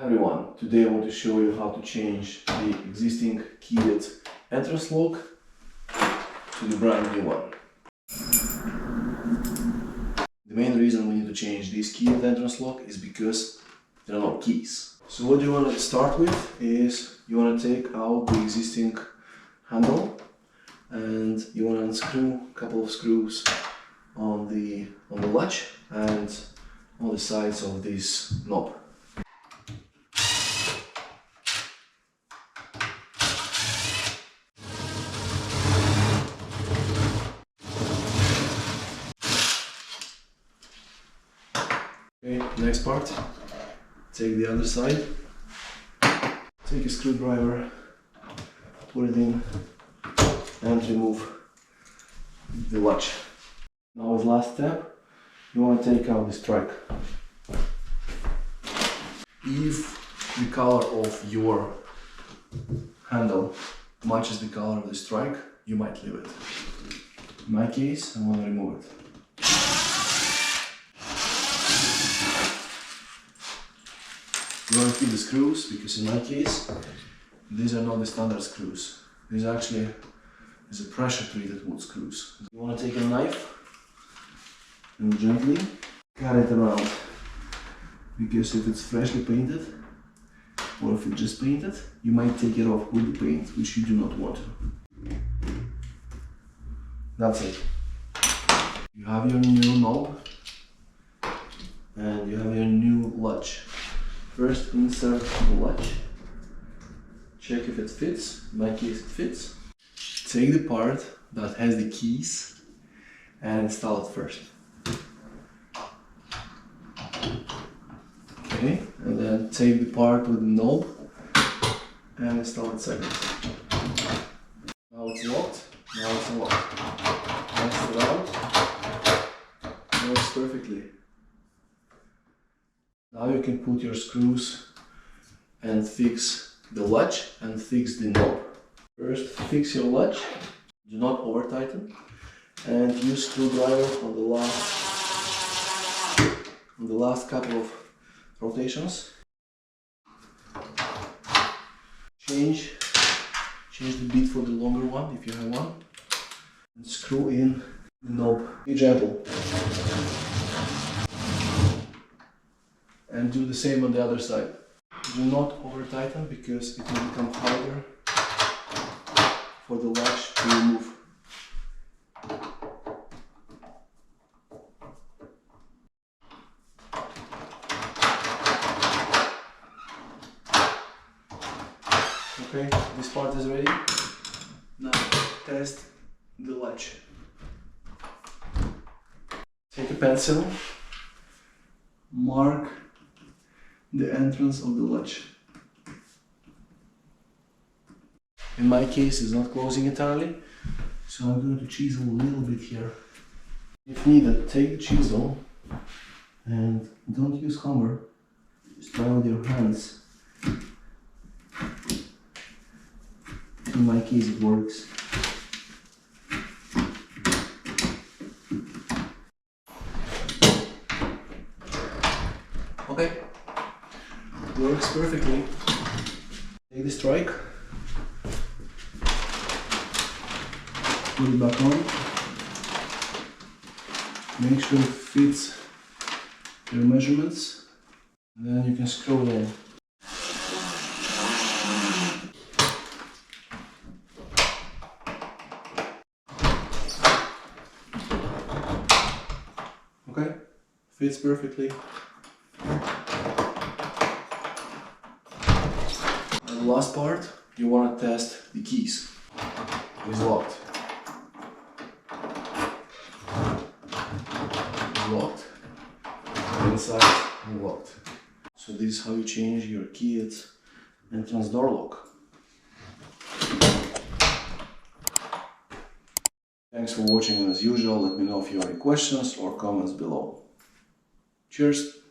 Everyone, today I want to show you how to change the existing keyed entrance lock to the brand new one. The main reason we need to change this keyed entrance lock is because there are no keys. So what you want to start with is you want to take out the existing handle and you want to unscrew a couple of screws on the latch and on the sides of this knob. Okay, next part, take the other side, take a screwdriver, put it in and remove the latch. Now as last step, you want to take out the strike. If the color of your handle matches the color of the strike, you might leave it. In my case, I want to remove it. You want to keep the screws because in my case, these are not the standard screws. These actually is a pressure treated wood screws. You want to take a knife and gently cut it around, because if it's freshly painted or if it's just painted, you might take it off with the paint, which you do not want to. That's it. You have your new knob and you have your new latch. First insert the latch, check if it fits. In my case it fits. Take the part that has the keys and install it first. Okay, and then take the part with the knob and install it second. Now it's locked, now it's unlocked. Test it out, works perfectly. Now you can put your screws and fix the latch and fix the knob. First fix your latch, do not over tighten, and use screwdriver on the last couple of rotations. Change the bit for the longer one if you have one, and screw in the knob. Be gentle. And do the same on the other side. Do not over tighten because it will become harder for the latch to remove. Okay, this part is ready. Now test the latch. Take a pencil, mark the entrance of the latch. In my case, it's not closing entirely, so I'm going to chisel a little bit here. If needed, take the chisel and don't use hammer, just try with your hands. In my case, it works. Okay. Works perfectly. Take the strike, put it back on, make sure it fits your measurements, and then you can screw it in. Okay, fits perfectly. The last part, you want to test the keys. It's locked. It's locked. Inside, unlocked. So this is how you change your keyed entrance door lock. Thanks for watching, and as usual, let me know if you have any questions or comments below. Cheers!